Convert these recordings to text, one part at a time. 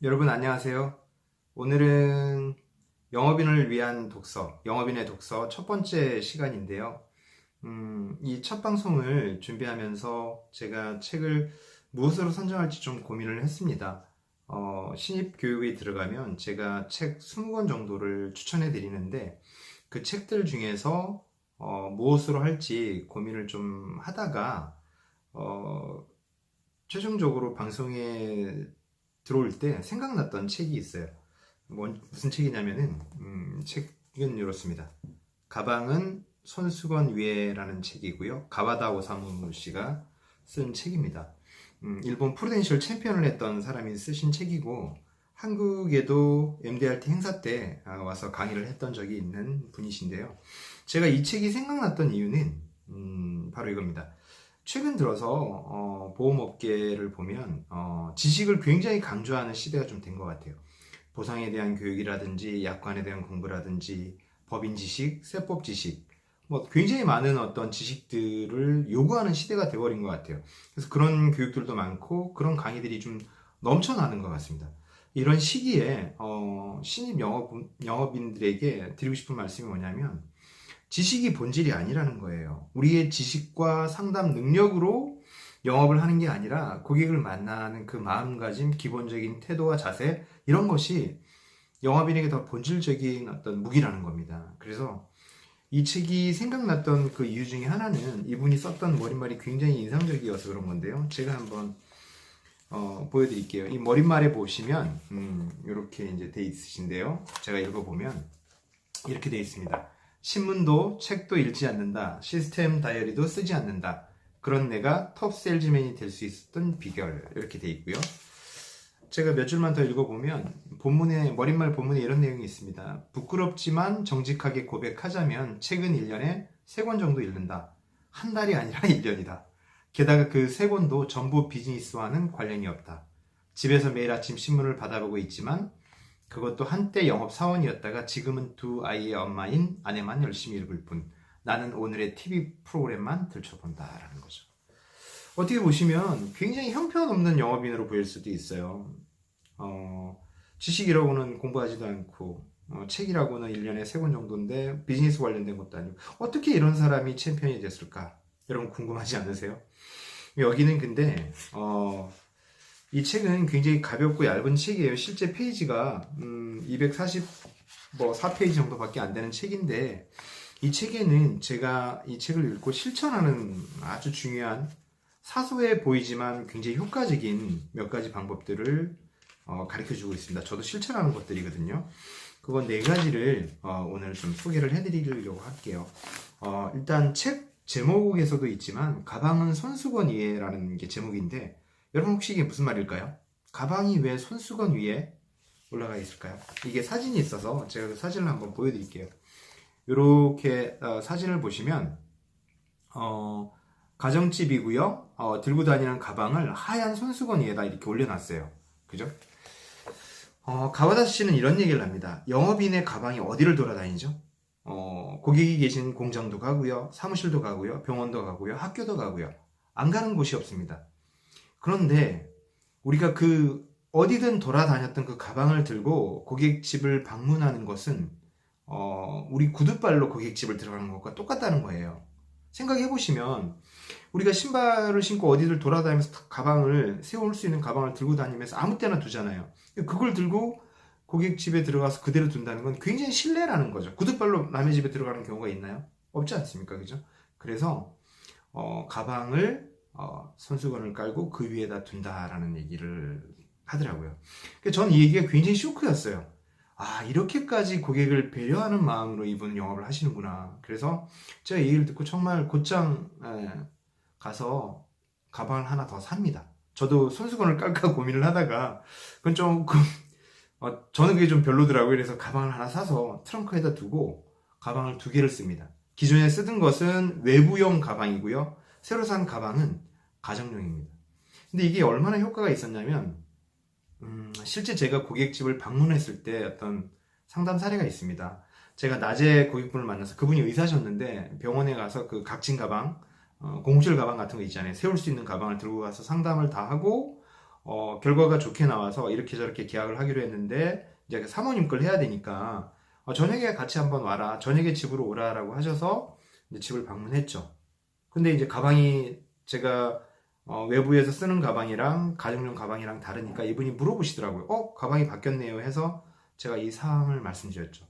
여러분 안녕하세요. 오늘은 영업인을 위한 독서, 영업인의 독서 첫 번째 시간인데요. 이 첫 방송을 준비하면서 제가 책을 무엇으로 선정할지 좀 고민을 했습니다. 신입 교육에 들어가면 제가 책 20권 정도를 추천해 드리는데 그 책들 중에서 무엇으로 할지 고민을 좀 하다가 어, 최종적으로 방송에 들어올 때 생각났던 책이 있어요. 무슨 책이냐면은 책은 이렇습니다. 가방은 손수건 위에라는 책이고요. 가와다 오사무 씨가 쓴 책입니다. 일본 프루덴셜 챔피언을 했던 사람이 쓰신 책이고 한국에도 MDRT 행사 때 와서 강의를 했던 적이 있는 분이신데요. 제가 이 책이 생각났던 이유는 바로 이겁니다. 최근 들어서 보험업계를 보면 지식을 굉장히 강조하는 시대가 좀 된 것 같아요. 보상에 대한 교육이라든지 약관에 대한 공부라든지 법인 지식, 세법 지식 뭐 굉장히 많은 어떤 지식들을 요구하는 시대가 되어버린 것 같아요. 그래서 그런 교육들도 많고 그런 강의들이 좀 넘쳐나는 것 같습니다. 이런 시기에 신입 영업인들에게 드리고 싶은 말씀이 뭐냐면 지식이 본질이 아니라는 거예요. 우리의 지식과 상담 능력으로 영업을 하는 게 아니라 고객을 만나는 그 마음가짐, 기본적인 태도와 자세 이런 것이 영업인에게 더 본질적인 어떤 무기라는 겁니다. 그래서 이 책이 생각났던 그 이유 중에 하나는 이분이 썼던 머릿말이 굉장히 인상적이어서 그런 건데요. 제가 한번 보여드릴게요. 이 머릿말에 보시면 이렇게 이제 돼 있으신데요. 제가 읽어보면 이렇게 돼 있습니다. 신문도 책도 읽지 않는다. 시스템 다이어리도 쓰지 않는다. 그런 내가 톱 세일즈맨이 될 수 있었던 비결 이렇게 돼 있고요. 제가 몇 줄만 더 읽어보면 머릿말 본문에 이런 내용이 있습니다. 부끄럽지만 정직하게 고백하자면 책은 1년에 3권 정도 읽는다. 한 달이 아니라 1년이다. 게다가 그 3권도 전부 비즈니스와는 관련이 없다. 집에서 매일 아침 신문을 받아보고 있지만 그것도 한때 영업사원이었다가 지금은 2아이의 엄마인 아내만 열심히 읽을 뿐. 나는 오늘의 TV 프로그램만 들춰본다라는 거죠. 어떻게 보시면 굉장히 형편없는 영업인으로 보일 수도 있어요. 지식이라고는 공부하지도 않고 책이라고는 1년에 3권 정도인데 비즈니스 관련된 것도 아니고 어떻게 이런 사람이 챔피언이 됐을까? 여러분 궁금하지 않으세요? 여기는 근데 이 책은 굉장히 가볍고 얇은 책이에요. 실제 페이지가 244페이지 정도밖에 안 되는 책인데 이 책에는 제가 이 책을 읽고 실천하는 아주 중요한 사소해 보이지만 굉장히 효과적인 몇 가지 방법들을 가르쳐주고 있습니다. 저도 실천하는 것들이거든요. 그건 4가지를 오늘 좀 소개를 해드리려고 할게요. 일단 책 제목에서도 있지만 가방은 손수건 위에라는 게 제목인데 여러분 혹시 이게 무슨 말일까요? 가방이 왜 손수건 위에 올라가 있을까요? 이게 사진이 있어서 제가 그 사진을 한번 보여드릴게요. 이렇게 사진을 보시면 가정집이고요. 들고 다니는 가방을 하얀 손수건 위에다 이렇게 올려놨어요. 그죠? 가와다 씨는 이런 얘기를 합니다. 영업인의 가방이 어디를 돌아다니죠? 고객이 계신 공장도 가고요. 사무실도 가고요. 병원도 가고요. 학교도 가고요. 안 가는 곳이 없습니다. 그런데 우리가 그 어디든 돌아다녔던 그 가방을 들고 고객집을 방문하는 것은 우리 구두발로 고객집을 들어가는 것과 똑같다는 거예요. 생각해 보시면 우리가 신발을 신고 어디를 돌아다니면서 가방을 세울 수 있는 가방을 들고 다니면서 아무 때나 두잖아요. 그걸 들고 고객집에 들어가서 그대로 둔다는 건 굉장히 실례라는 거죠. 구두발로 남의 집에 들어가는 경우가 있나요? 없지 않습니까? 그죠? 그래서 가방을 손수건을 깔고 그 위에다 둔다라는 얘기를 하더라고요. 저는 이 얘기가 굉장히 쇼크였어요. 아, 이렇게까지 고객을 배려하는 마음으로 이분 영업을 하시는구나. 그래서 제가 이 얘기를 듣고 정말 곧장 가서 가방을 하나 더 삽니다. 저도 손수건을 깔까 고민을 하다가 그건 조금 저는 그게 좀 별로더라고요. 그래서 가방을 하나 사서 트렁크에다 두고 가방을 2개를 씁니다. 기존에 쓰던 것은 외부용 가방이고요. 새로 산 가방은 가정용입니다. 근데 이게 얼마나 효과가 있었냐면 실제 제가 고객집을 방문했을 때 어떤 상담 사례가 있습니다. 제가 낮에 고객분을 만나서 그분이 의사셨는데 병원에 가서 그 각진 가방, 공실 가방 같은 거 있잖아요. 세울 수 있는 가방을 들고 가서 상담을 다 하고 결과가 좋게 나와서 이렇게 저렇게 계약을 하기로 했는데 이제 사모님 걸 해야 되니까 저녁에 같이 한번 와라. 저녁에 집으로 오라라고 하셔서 이제 집을 방문했죠. 근데 이제 가방이 제가 외부에서 쓰는 가방이랑 가정용 가방이랑 다르니까 이분이 물어보시더라고요. 가방이 바뀌었네요 해서 제가 이 사항을 말씀드렸죠.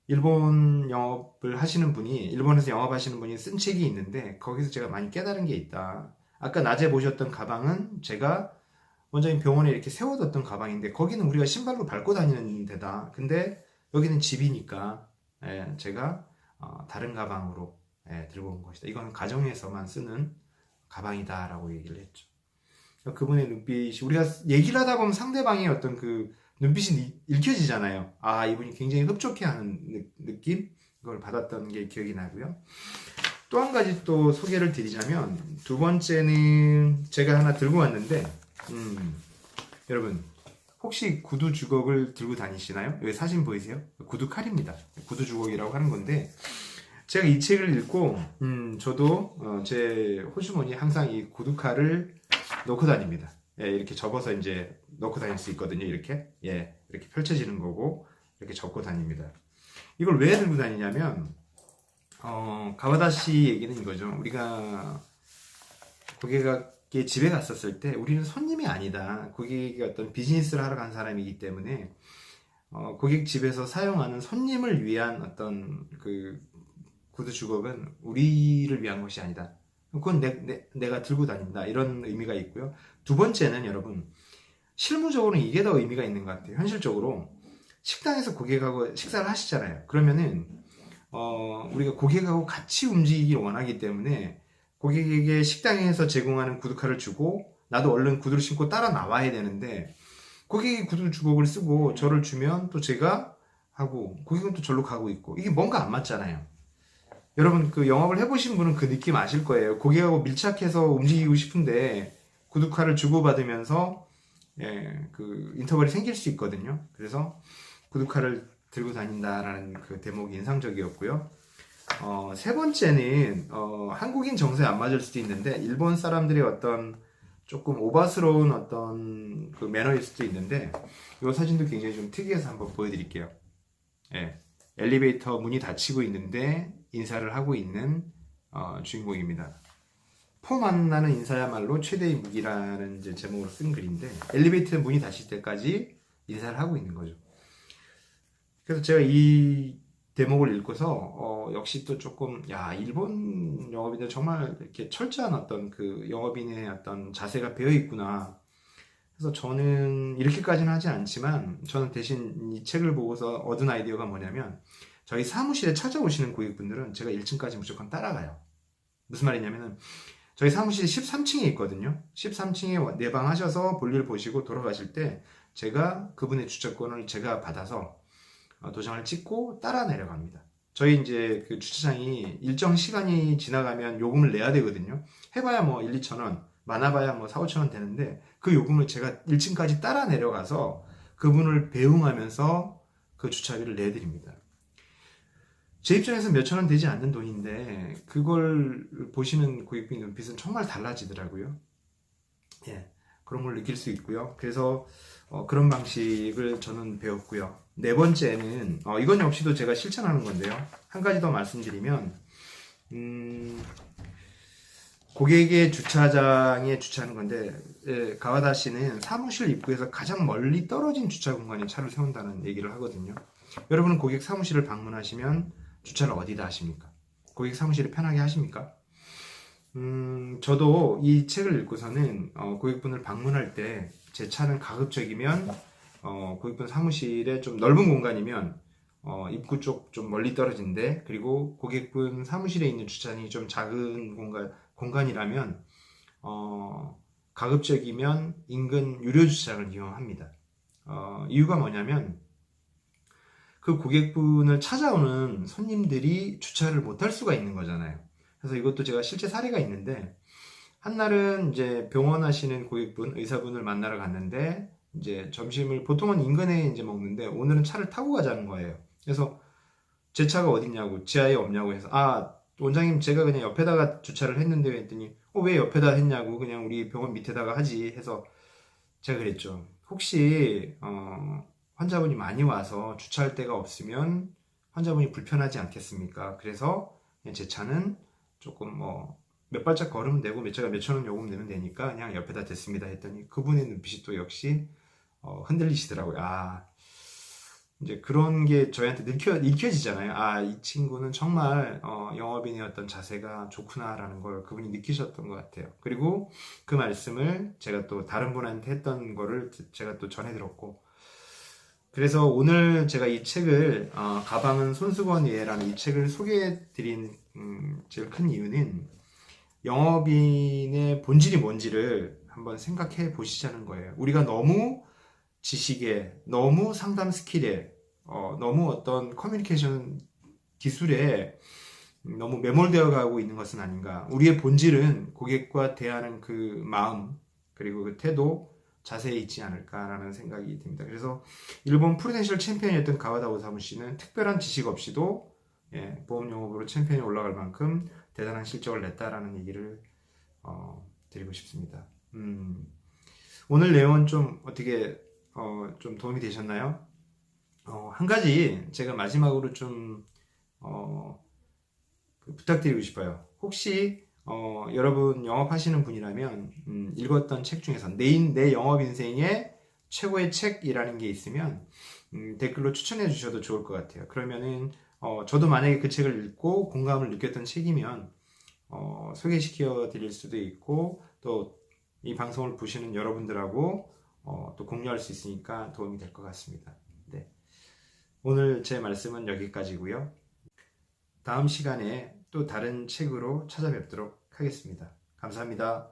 일본 영업을 하시는 분이, 일본에서 영업하시는 분이 쓴 책이 있는데 거기서 제가 많이 깨달은 게 있다. 아까 낮에 보셨던 가방은 제가 원장님 병원에 이렇게 세워뒀던 가방인데 거기는 우리가 신발로 밟고 다니는 데다. 근데 여기는 집이니까 제가 다른 가방으로 들고 온 것이다. 이건 가정에서만 쓰는 가방이다라고 얘기를 했죠. 그분의 눈빛이, 우리가 얘기를 하다 보면 상대방의 어떤 그 눈빛이 읽혀지잖아요. 아, 이분이 굉장히 흡족해하는 느낌? 이걸 받았던 게 기억이 나고요. 또 한 가지 또 소개를 드리자면, 두 번째는 제가 하나 들고 왔는데, 여러분 혹시 구두 주걱을 들고 다니시나요? 여기 사진 보이세요? 구두 칼입니다. 구두 주걱이라고 하는 건데, 제가 이 책을 읽고 저도 제 호주머니에 항상 이 구두 칼을 넣고 다닙니다. 이렇게 접어서 이제 넣고 다닐 수 있거든요. 이렇게 이렇게 펼쳐지는 거고 이렇게 접고 다닙니다. 이걸 왜 들고 다니냐면 가와다 씨 얘기는 이거죠. 우리가 고객가 집에 갔었을 때 우리는 손님이 아니다. 고객이 어떤 비즈니스를 하러 간 사람이기 때문에 고객 집에서 사용하는 손님을 위한 어떤 그 구두 주걱은 우리를 위한 것이 아니다. 그건 내가 들고 다닌다. 이런 의미가 있고요. 두 번째는 여러분, 실무적으로는 이게 더 의미가 있는 것 같아요. 현실적으로 식당에서 고객하고 식사를 하시잖아요. 그러면은 우리가 고객하고 같이 움직이길 원하기 때문에 고객에게 식당에서 제공하는 구두칼을 주고 나도 얼른 구두를 신고 따라 나와야 되는데, 고객이 구두 주걱을 쓰고 저를 주면 또 제가 하고 고객은 또 절로 가고 있고, 이게 뭔가 안 맞잖아요. 여러분 그 영업을 해보신 분은 그 느낌 아실 거예요. 고객하고 밀착해서 움직이고 싶은데 구두칼을 주고받으면서 그 인터벌이 생길 수 있거든요. 그래서 구두칼을 들고 다닌다라는 그 대목이 인상적이었고요. 세 번째는 한국인 정서에 안 맞을 수도 있는데 일본 사람들의 어떤 조금 오바스러운 어떤 그 매너일 수도 있는데, 이 사진도 굉장히 좀 특이해서 한번 보여드릴게요. 엘리베이터 문이 닫히고 있는데 인사를 하고 있는 주인공입니다. 포 만나는 인사야말로 최대의 무기라는 이제 제목으로 쓴 글인데, 엘리베이터 문이 닫힐 때까지 인사를 하고 있는 거죠. 그래서 제가 이 대목을 읽고서 역시 또 조금 일본 영업인들 정말 이렇게 철저한 어떤 그 영업인의 어떤 자세가 배어 있구나. 그래서 저는 이렇게까지는 하지 않지만 저는 대신 이 책을 보고서 얻은 아이디어가 뭐냐면, 저희 사무실에 찾아오시는 고객분들은 제가 1층까지 무조건 따라가요. 무슨 말이냐면은 저희 사무실이 13층에 있거든요. 13층에 내방하셔서 볼일 보시고 돌아가실 때 제가 그분의 주차권을 제가 받아서 도장을 찍고 따라 내려갑니다. 저희 이제 그 주차장이 일정 시간이 지나가면 요금을 내야 되거든요. 해봐야 뭐 1, 2천 원, 많아봐야 뭐 4, 5천 원 되는데 그 요금을 제가 1층까지 따라 내려가서 그분을 배웅하면서 그 주차비를 내드립니다. 제 입장에서 몇천 원 되지 않는 돈인데 그걸 보시는 고객분 눈빛은 정말 달라지더라고요. 그런 걸 느낄 수 있고요. 그래서 그런 방식을 저는 배웠고요. 네 번째는 이건 역시도 제가 실천하는 건데요. 한 가지 더 말씀드리면, 고객의 주차장에 주차하는 건데, 가와다 씨는 사무실 입구에서 가장 멀리 떨어진 주차 공간에 차를 세운다는 얘기를 하거든요. 여러분은 고객 사무실을 방문하시면 주차를 어디다 하십니까? 고객 사무실을 편하게 하십니까? 저도 이 책을 읽고서는 고객분을 방문할 때 제 차는 가급적이면 고객분 사무실에 좀 넓은 공간이면 입구 쪽 좀 멀리 떨어진데, 그리고 고객분 사무실에 있는 주차장이 좀 작은 공간이라면 가급적이면 인근 유료 주차장을 이용합니다. 이유가 뭐냐면 그 고객분을 찾아오는 손님들이 주차를 못할 수가 있는 거잖아요. 그래서 이것도 제가 실제 사례가 있는데, 한날은 이제 병원 하시는 고객분, 의사분을 만나러 갔는데, 이제 점심을 보통은 인근에 이제 먹는데, 오늘은 차를 타고 가자는 거예요. 그래서 제 차가 어딨냐고, 지하에 없냐고 해서, 원장님 제가 그냥 옆에다가 주차를 했는데 했더니, 왜 옆에다 했냐고, 그냥 우리 병원 밑에다가 하지 해서 제가 그랬죠. 혹시 환자분이 많이 와서 주차할 데가 없으면 환자분이 불편하지 않겠습니까? 그래서 그냥 제 차는 조금 뭐 몇 발짝 걸으면 되고 제가 몇천 원 요금 내면 되니까 그냥 옆에다 댔습니다 했더니 그분의 눈빛이 또 역시 흔들리시더라고요. 이제 그런 게 저희한테 읽혀지잖아요. 이 친구는 정말 영업인의 어떤 자세가 좋구나라는 걸 그분이 느끼셨던 것 같아요. 그리고 그 말씀을 제가 또 다른 분한테 했던 거를 제가 또 전해 들었고, 그래서 오늘 제가 이 책을 가방은 손수건이에라는 이 책을 소개해 드린 제일 큰 이유는 영업인의 본질이 뭔지를 한번 생각해 보시자는 거예요. 우리가 너무 지식에, 너무 상담 스킬에, 너무 어떤 커뮤니케이션 기술에 너무 매몰되어 가고 있는 것은 아닌가. 우리의 본질은 고객과 대하는 그 마음, 그리고 그 태도, 자세에 있지 않을까라는 생각이 듭니다. 그래서 일본 프루덴셜 챔피언이었던 가와다 오사무 씨는 특별한 지식 없이도 보험 영업으로 챔피언이 올라갈 만큼 대단한 실적을 냈다라는 얘기를 드리고 싶습니다. 오늘 내용은 좀 어떻게 좀 도움이 되셨나요? 한 가지 제가 마지막으로 좀 부탁드리고 싶어요. 혹시 여러분 영업하시는 분이라면 읽었던 책 중에서 내 영업 인생의 최고의 책이라는 게 있으면 댓글로 추천해 주셔도 좋을 것 같아요. 그러면은 저도 만약에 그 책을 읽고 공감을 느꼈던 책이면 소개시켜 드릴 수도 있고 또 이 방송을 보시는 여러분들하고 또 공유할 수 있으니까 도움이 될 것 같습니다. 네. 오늘 제 말씀은 여기까지고요. 다음 시간에 또 다른 책으로 찾아뵙도록 하겠습니다. 감사합니다.